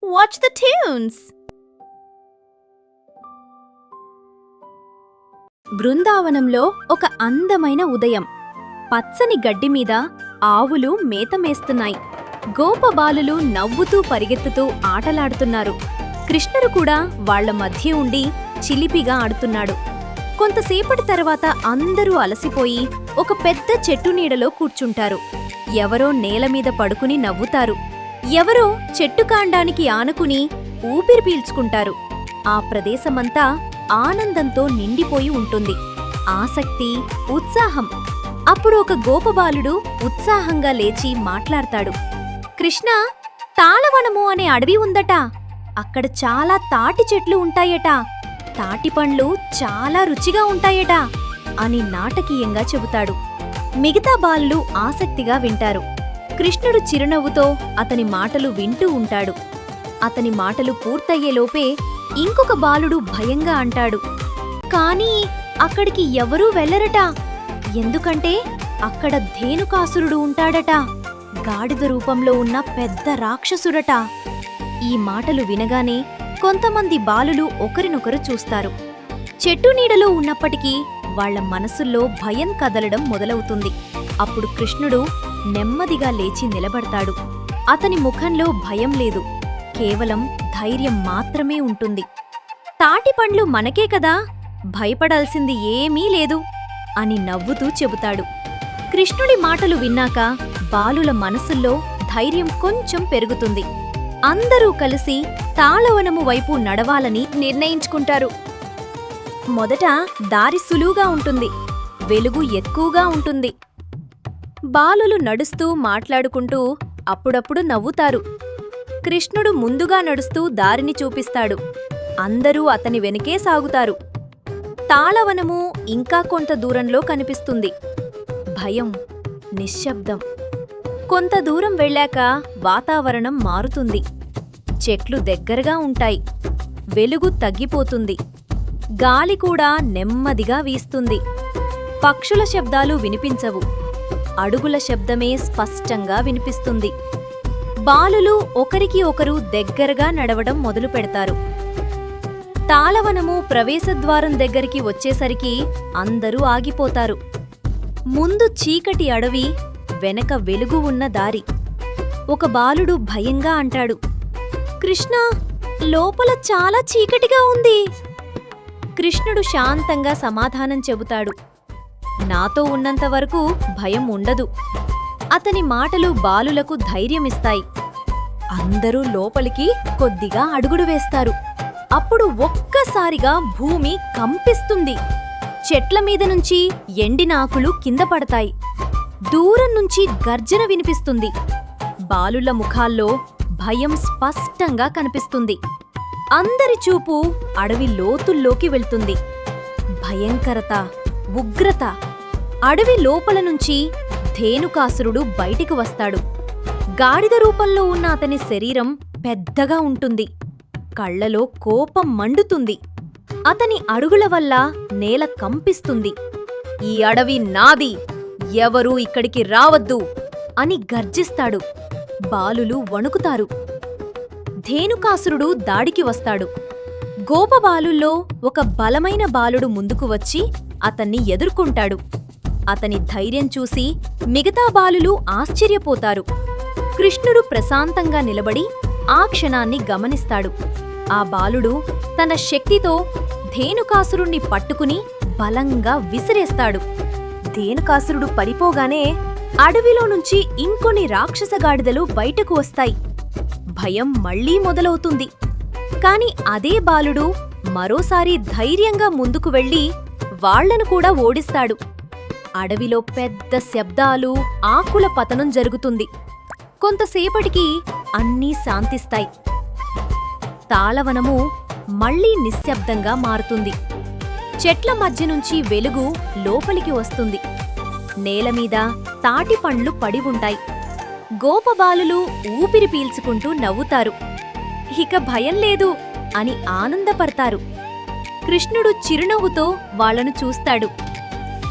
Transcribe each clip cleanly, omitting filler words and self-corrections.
Watch the tunes! బృందావనంలో ఒక అందమైన ఉదయం. పచ్చని గడ్డిమీద ఆవులు మేతమేస్తున్నాయి. గోపబాలులు నవ్వుతూ పరిగెత్తుతూ ఆటలాడుతున్నారు. కృష్ణుడు కూడా వాళ్ల మధ్య ఉండి చిలిపిగా ఆడుతున్నాడు. కొంతసేపటి తర్వాత అందరూ అలసిపోయి ఒక పెద్ద చెట్టు నీడలో కూర్చుంటారు. ఎవరో నేలమీద పడుకుని నవ్వుతారు. ఎవరో చెట్టు కాండానికి ఆనుకుని ఊపిరి పీల్చుకుంటారు. ఆ ప్రదేశమంతా ఆనందంతో నిండిపోయి ఉంటుంది. ఆసక్తి, ఉత్సాహం. అప్పుడు ఒక గోపబాలుడు ఉత్సాహంగా లేచి మాట్లాడతాడు. కృష్ణా, తాళవనము అనే అడవి ఉందట. అక్కడ చాలా తాటి చెట్లు ఉంటాయట. తాటిపండ్లు చాలా రుచిగా ఉంటాయట అని నాటకీయంగా చెబుతాడు. మిగతా బాలులు ఆసక్తిగా వింటారు. కృష్ణుడు చిరునవ్వుతో అతని మాటలు వింటూ ఉంటాడు. అతని మాటలు పూర్తయ్యేలోపే ఇంకొక బాలుడు భయంగా అంటాడు, కానీ అక్కడికి ఎవరూ వెళ్లరట. ఎందుకంటే అక్కడ ధేనుకాసురుడు ఉంటాడట. గాడిద రూపంలో ఉన్న పెద్ద రాక్షసుడట. ఈ మాటలు వినగానే కొంతమంది బాలులు ఒకరినొకరు చూస్తారు. చెట్టు నీడలో ఉన్నప్పటికీ వాళ్ల మనసుల్లో భయం కదలడం మొదలవుతుంది. అప్పుడు కృష్ణుడు నెమ్మదిగా లేచి నిలబడతాడు. అతని ముఖంలో భయం లేదు, కేవలం ధైర్యం మాత్రమే ఉంటుంది. తాటిపండ్లు మనకే కదా, భయపడాల్సింది ఏమీ లేదు అని నవ్వుతూ చెబుతాడు. కృష్ణుడి మాటలు విన్నాక బాలుల మనసుల్లో ధైర్యం కొంచెం పెరుగుతుంది. అందరూ కలిసి తాళవనము వైపు నడవాలని నిర్ణయించుకుంటారు. మొదట దారి సులువుగా ఉంటుంది, వెలుగు ఎక్కువగా ఉంటుంది. బాలులు నడుస్తూ మాట్లాడుకుంటూ అప్పుడప్పుడు నవ్వుతారు. కృష్ణుడు ముందుగా నడుస్తూ దారిని చూపిస్తాడు. అందరూ అతని వెనుకే సాగుతారు. తాళవనము ఇంకా కొంత దూరంలో కనిపిస్తుంది. భయం, నిశ్శబ్దం. కొంత దూరం వెళ్ళాక వాతావరణం మారుతుంది. చెట్లు దగ్గరగా ఉంటాయి. వెలుగు తగ్గిపోతుంది. గాలి కూడా నెమ్మదిగా వీస్తుంది. పక్షుల శబ్దాలు వినిపించవు. అడుగుల శబ్దమే స్పష్టంగా వినిపిస్తుంది. బాలులు ఒకరికి ఒకరు దగ్గరగా నడవడం మొదలు పెడతారు. తాళవనము ప్రవేశద్వారం దగ్గరికి వచ్చేసరికి అందరూ ఆగిపోతారు. ముందు చీకటి అడవి, వెనక వెలుగు ఉన్న దారి. ఒక బాలుడు భయంగా అంటాడు, కృష్ణా, లోపల చాలా చీకటిగా ఉంది. కృష్ణుడు శాంతంగా సమాధానం చెబుతాడు, నాతో ఉన్నంతవరకు భయం ఉండదు. అతని మాటలు బాలులకు ధైర్యమిస్తాయి. అందరూ లోపలికి కొద్దిగా అడుగుడు వేస్తారు. అప్పుడు ఒక్కసారిగా భూమి కంపిస్తుంది. చెట్ల మీద నుంచి ఎండిన ఆకులు కింద పడతాయి. దూరం నుంచి గర్జన వినిపిస్తుంది. బాలుల ముఖాల్లో భయం స్పష్టంగా కనిపిస్తుంది. అందరి చూపు అడవి లోతుల్లోకి వెళ్తుంది. భయంకరత, ఉగ్రత. అడవి లోపల నుంచి ధేనుకాసురుడు బయటికి వస్తాడు. గాడిద రూపంలో ఉన్న అతని శరీరం పెద్దగా ఉంటుంది. కళ్లలో కోపం మండుతుంది. అతని అడుగుల వల్ల నేల కంపిస్తుంది. ఈ అడవి నాది, ఎవరూ ఇక్కడికి రావద్దు అని గర్జిస్తాడు. బాలులు వణుకుతారు. ధేనుకాసురుడు దాడికి వస్తాడు. గోపబాలుల్లో ఒక బలమైన బాలుడు ముందుకు వచ్చి అతన్ని ఎదుర్కొంటాడు. అతని ధైర్యం చూసి మిగతా బాలులు ఆశ్చర్యపోతారు. కృష్ణుడు ప్రశాంతంగా నిలబడి ఆ క్షణాన్ని గమనిస్తాడు. ఆ బాలుడు తన శక్తితో ధేనుకాసురుణ్ణి పట్టుకుని బలంగా విసిరేస్తాడు. ధేనుకాసురుడు పడిపోగానే అడవిలో నుంచి ఇంకొన్ని రాక్షసగాడిదలు బయటకు వస్తాయి. భయం మళ్లీ మొదలవుతుంది. కాని అదే బాలుడు మరోసారి ధైర్యంగా ముందుకు వెళ్లి వాళ్లను కూడా ఓడిస్తాడు. అడవిలో పెద్ద శబ్దాలు, ఆకుల పతనం జరుగుతుంది. కొంతసేపటికి అన్నీ శాంతిస్తాయి. తాళవనము మళ్లీ నిశ్శబ్దంగా మారుతుంది. చెట్ల మధ్య నుంచి వెలుగు లోపలికి వస్తుంది. నేలమీద తాటిపండ్లు పడి ఉంటాయి. గోపబాలులు ఊపిరి పీల్చుకుంటూ నవ్వుతారు. ఇక భయం లేదు అని ఆనందపడతారు. కృష్ణుడు చిరునవ్వుతో వాళ్లను చూస్తాడు.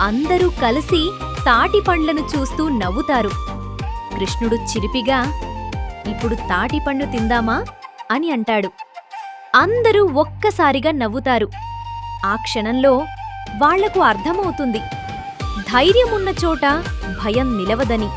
అందరూ కలిసి తాటిపండ్లను చూస్తూ నవ్వుతారు. కృష్ణుడు చిరిపిగా, ఇప్పుడు తాటిపండు తిందామా అని అంటాడు. అందరూ ఒక్కసారిగా నవ్వుతారు. ఆ క్షణంలో వాళ్లకు అర్థమవుతుంది, ధైర్యమున్న చోట భయం నిలవదని.